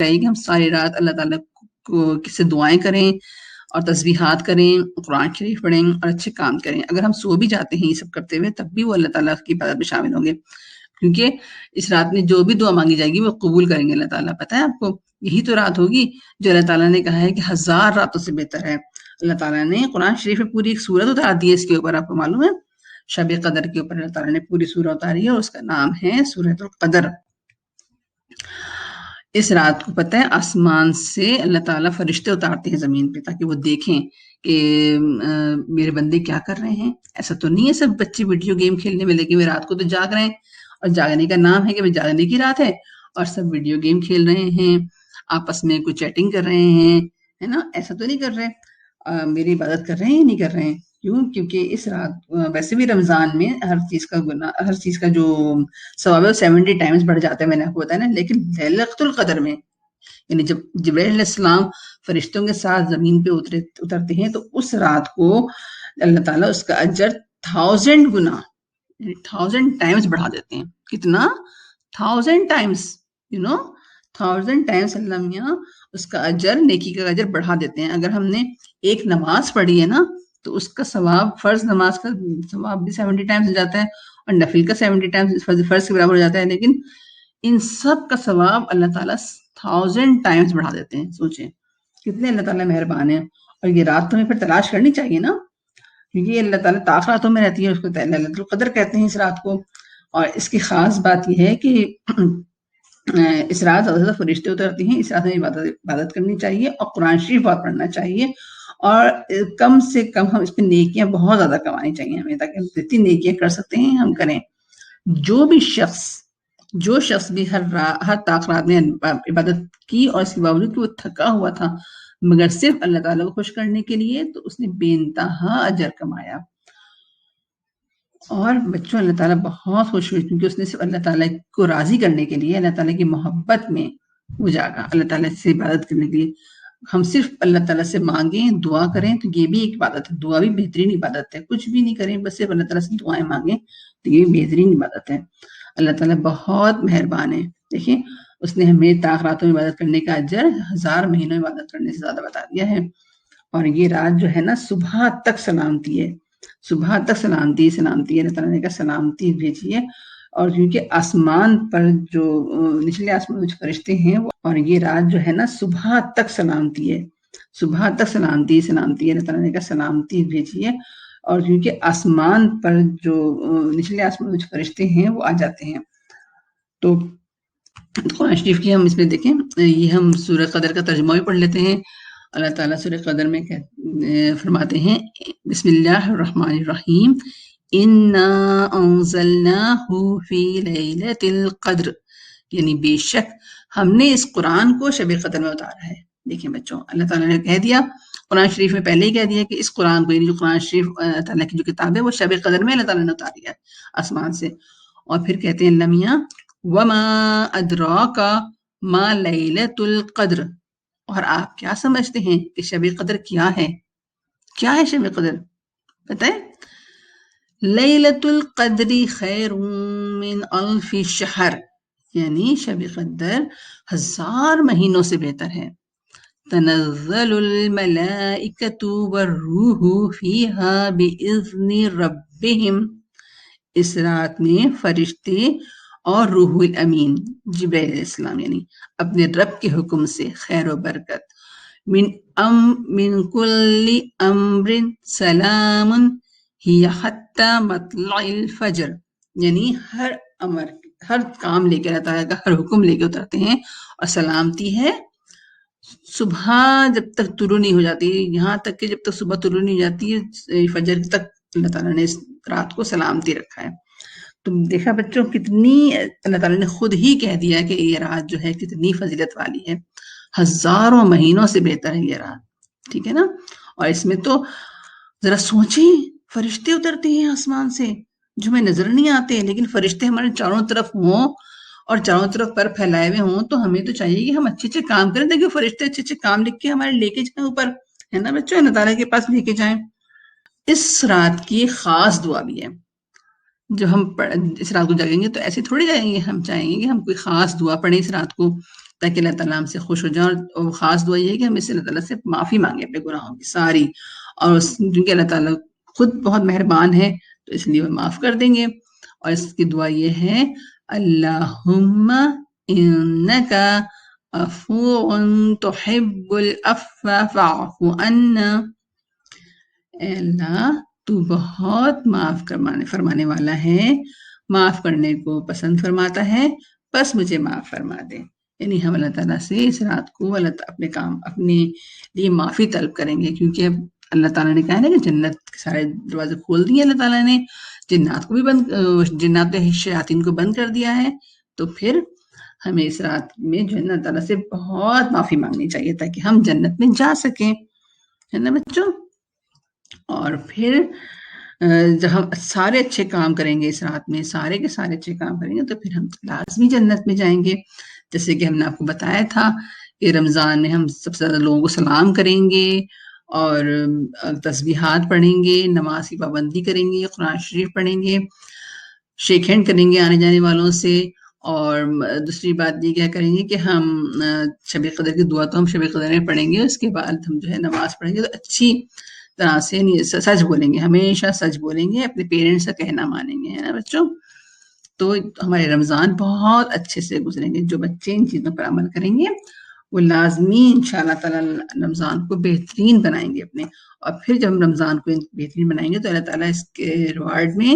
چاہیے کہ ہم ساری رات اللہ تعالیٰ کو سے دعائیں کریں اور تسبیحات کریں، قرآن شریف پڑھیں اور اچھے کام کریں. اگر ہم سو بھی جاتے ہیں یہ سب کرتے ہوئے تب بھی وہ اللہ تعالیٰ کی عبادت میں شامل ہوں گے، کیونکہ اس رات میں جو بھی دعا مانگی جائے گی وہ قبول کریں گے اللہ تعالیٰ. پتہ ہے آپ کو یہی تو رات ہوگی جو اللہ تعالیٰ نے کہا ہے کہ 1000 راتوں سے بہتر ہے. اللہ تعالیٰ نے قرآن شریف میں پوری ایک سورت اتار دی ہے اس کے اوپر. آپ کو معلوم ہے شب قدر کے اوپر اللہ تعالیٰ نے پوری سورت اتاری ہے اور اس کا نام ہے سورۃ القدر. اس رات کو پتہ ہے آسمان سے اللہ تعالیٰ فرشتے اتارتے ہیں زمین پہ تاکہ وہ دیکھیں کہ میرے بندے کیا کر رہے ہیں. ایسا تو نہیں ہے سب بچے ویڈیو گیم کھیلنے میں لگے ہوئے رات کو تو جاگ رہے ہیں، اور جاگنے کا نام ہے کہ جاگنے کی رات ہے اور سب ویڈیو گیم کھیل رہے ہیں، آپس میں کوئی چیٹنگ کر رہے ہیں، ہے نا. ایسا تو نہیں کر رہے. میری عبادت کر رہے ہیں یا نہیں کر رہے ہیں؟ کیوں؟ کیونکہ اس رات ویسے بھی رمضان میں ہر چیز کا جو ثواب ہے 70 ٹائمز بڑھ جاتا ہے، میں نے آپ کو بتایا نا. لیکن لیلۃ القدر میں یعنی جب جبرائیل علیہ السلام فرشتوں کے ساتھ زمین پہ اترتے ہیں تو اس رات کو اللہ تعالیٰ اس کا اجر 1000 گنا 1000 ٹائمز بڑھا دیتے ہیں. کتنا؟ 1000 ٹائمز 1000 ٹائمز اللہ میاں اس کا اجر، نیکی کا اجر بڑھا دیتے ہیں. اگر ہم نے ایک نماز پڑھی ہے نا تو اس کا ثواب، فرض نماز کا ثواب بھی 70 ٹائمز ہو جاتا ہے اور نفل کا 70 ٹائمز فرض کے برابر ہو جاتا ہے. لیکن ان سب کا ثواب اللہ تعالیٰ 1000 ٹائمز بڑھا دیتے ہیں. سوچیں کتنے اللہ تعالیٰ مہربان ہیں. اور یہ رات تو ہمیں پھر تلاش کرنی چاہیے نا، کیونکہ یہ اللہ تعالیٰ طاق راتوں میں رہتی ہے، اس کو لیلۃ القدر کہتے ہیں اس رات کو. اور اس کی خاص بات یہ ہے کہ اس رات زیادہ سے زیادہ فرشتے اترتے ہیں. اس رات میں عبادت کرنی چاہیے اور قرآن شریف بہت پڑھنا چاہیے، اور کم سے کم ہم اس پہ نیکیاں بہت زیادہ کمانی چاہیے ہمیں، تاکہ ہم جتنی نیکیاں کر سکتے ہیں ہم کریں. جو شخص بھی ہر طاق رات میں عبادت کی اور اس کے باوجود کہ وہ تھکا ہوا تھا مگر صرف اللہ تعالیٰ کو خوش کرنے کے لیے، تو اس نے بے انتہا اجر کمایا. اور بچوں اللہ تعالیٰ بہت خوش ہوئی کیونکہ اس نے صرف اللہ تعالیٰ کو راضی کرنے کے لیے، اللہ تعالیٰ کی محبت میں وہ جاگا اللہ تعالیٰ سے عبادت کرنے کے لیے. ہم صرف اللہ تعالیٰ سے مانگیں، دعا کریں تو یہ بھی ایک عبادت ہے. دعا بھی بہترین عبادت ہے. کچھ بھی نہیں کریں، بس صرف اللہ تعالیٰ سے دعائیں مانگیں تو یہ بھی بہترین عبادت ہے. اللہ تعالیٰ بہت مہربان ہے. دیکھیں اس نے ہمیں طاق راتوں میں عبادت کرنے کا اجر 1000 مہینوں میں عبادت کرنے سے زیادہ بتا دیا ہے. اور یہ رات جو ہے نا صبح تک سلامتی ہے، صبح تک سلامتی ہے. اللہ تعالیٰ نے کہا سلامتی بھیجیے. اور کیونکہ آسمان پر جو نچلے آسمان میں جو فرشتے ہیں اور یہ رات جو ہے نا صبح تک سلامتی ہے، صبح تک سلامتی ہے. اللہ تعالیٰ نے کہا سلامتی بھیجیے. اور کیونکہ آسمان پر جو نچلے آسمان میں جو فرشتے ہیں وہ آ جاتے ہیں. تو قرآن شریف کی ہم اس میں دیکھیں، یہ ہم سورہ قدر کا ترجمہ بھی پڑھ لیتے ہیں. اللہ تعالیٰ سورہ قدر میں فرماتے ہیں بسم اللہ الرحمن الرحیم انا انزلناہ فی لیلۃ القدر، یعنی بے شک ہم نے اس قرآن کو شب قدر میں اتارا ہے. دیکھیں بچوں اللہ تعالیٰ نے کہہ دیا قرآن شریف میں، پہلے ہی کہہ دیا کہ اس قرآن کو، یعنی جو قرآن شریف تعالیٰ کی جو کتاب ہے وہ شب قدر میں اللہ تعالیٰ نے اتاری ہے آسمان سے. اور پھر کہتے ہیں اللہ میاں وما ادراک ما لیلۃ القدر، اور آپ کیا سمجھتے ہیں کہ شب قدر کیا ہے؟ کیا ہے شب قدر؟ پتہ ہے؟ لیلۃ القدر خیر من الف شہر، یعنی شب قدر 1000 مہینوں سے بہتر ہے. تنزل الملائکۃ والروح فیہا باذن ربہم، اس رات میں فرشتے اور روح الامین جبرائیل علیہ السلام یعنی اپنے رب کے حکم سے خیر و برکت. من کل امر سلام ہی حتی مطلع الفجر، یعنی ہر کام لے کے اللہ تعالیٰ کا ہر حکم لے کے اترتے ہیں. اور سلامتی ہے صبح جب تک طلوع نہیں ہو جاتی، یہاں تک کہ جب تک صبح طلوع نہیں ہو جاتی ہے فجر تک اللہ تعالیٰ نے اس رات کو سلامتی رکھا ہے. تم دیکھا بچوں کتنی اللہ تعالیٰ نے خود ہی کہہ دیا کہ یہ رات جو ہے کتنی فضیلت والی ہے، 1000 مہینوں سے بہتر ہے یہ رات. ٹھیک ہے نا. اور اس میں تو ذرا سوچیں، فرشتے اترتے ہیں آسمان سے جو ہمیں نظر نہیں آتے، لیکن فرشتے ہمارے چاروں طرف ہوں اور چاروں طرف پر پھیلائے ہوئے ہوں تو ہمیں تو چاہیے کہ ہم اچھے کام کریں تاکہ فرشتے اچھے کام لکھ کے ہمارے لے کے جائیں اوپر، ہے نا بچوں، اللہ تعالیٰ کے پاس لے کے جائیں. اس رات کی خاص دعا بھی ہے. جو ہم اس رات کو جاگیں گے تو ایسے تھوڑی جائیں گے، ہم چاہیں گے کہ ہم کوئی خاص دعا پڑھیں اس رات کو تاکہ اللہ تعالیٰ ہم سے خوش ہو جائے، اور وہ خاص دعا یہ ہے کہ ہم اس سے اللہ تعالیٰ سے معافی مانگیں اپنے گناہوں کی ساری، اور کیونکہ اللہ تعالیٰ خود بہت مہربان ہے تو اس لیے وہ معاف کر دیں گے۔ اور اس کی دعا یہ ہے اللہم انکا عفو تحب العفو فاعف عنا، اے اللہ تو بہت معاف فرمانے والا ہے، معاف کرنے کو پسند فرماتا ہے، بس مجھے معاف فرما دے۔ یعنی ہم اللہ تعالیٰ سے اس رات کو اپنے لیے معافی طلب کریں گے، کیونکہ اللہ تعالیٰ نے کہا نا کہ جنت کے سارے دروازے کھول دیے اللہ تعالیٰ نے، جنات کو بھی جنات شیاطین کو بند کر دیا ہے، تو پھر ہمیں اس رات میں جو ہے اللہ تعالیٰ سے بہت معافی مانگنی چاہیے تاکہ ہم جنت میں جا سکیں، ہے نا بچوں۔ اور پھر جب ہم سارے اچھے کام کریں گے اس رات میں، سارے کے سارے اچھے کام کریں گے تو پھر ہم لازمی جنت میں جائیں گے، جیسے کہ ہم نے آپ کو بتایا تھا کہ رمضان میں ہم سب سے زیادہ لوگوں کو سلام کریں گے اور تسبیحات پڑھیں گے، نماز کی پابندی کریں گے، قرآن شریف پڑھیں گے، شیک ہینڈ کریں گے آنے جانے والوں سے، اور دوسری بات یہ کیا کریں گے کہ ہم شب قدر کی دعا تو ہم شب قدر میں پڑھیں گے، اس کے بعد ہم جو ہے نماز پڑھیں گے تو اچھی طرح سے سچ بولیں گے، ہمیشہ سچ بولیں گے، اپنے پیرنٹس کا کہنا مانیں گے، ہے نا بچوں۔ تو ہمارے رمضان بہت اچھے سے گزریں گے، جو بچے ان چیزوں پر عمل کریں گے وہ لازمی انشاءاللہ تعالی رمضان کو بہترین بنائیں گے اپنے، اور پھر جب ہم رمضان کو بہترین بنائیں گے تو اللہ تعالیٰ اس کے ریوارڈ میں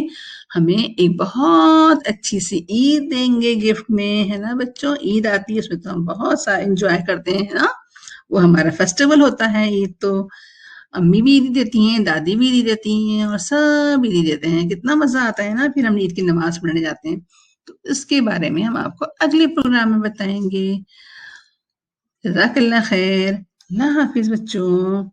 ہمیں ایک بہت اچھی سی عید دیں گے گفٹ میں، ہے نا بچوں۔ عید آتی ہے، اس میں تو ہم بہت سارا انجوائے کرتے ہیں نا، وہ ہمارا فیسٹیول ہوتا ہے عید، تو امی بھی عیدی دیتی ہیں، دادی بھی عیدی دیتی ہیں، اور سب عیدی دیتے ہیں، کتنا مزہ آتا ہے نا پھر ہم عید کی نماز پڑھنے جاتے ہیں۔ تو اس کے بارے میں ہم آپ کو اگلے پروگرام میں بتائیں گے۔ جزاک اللہ خیر، اللہ حافظ بچوں۔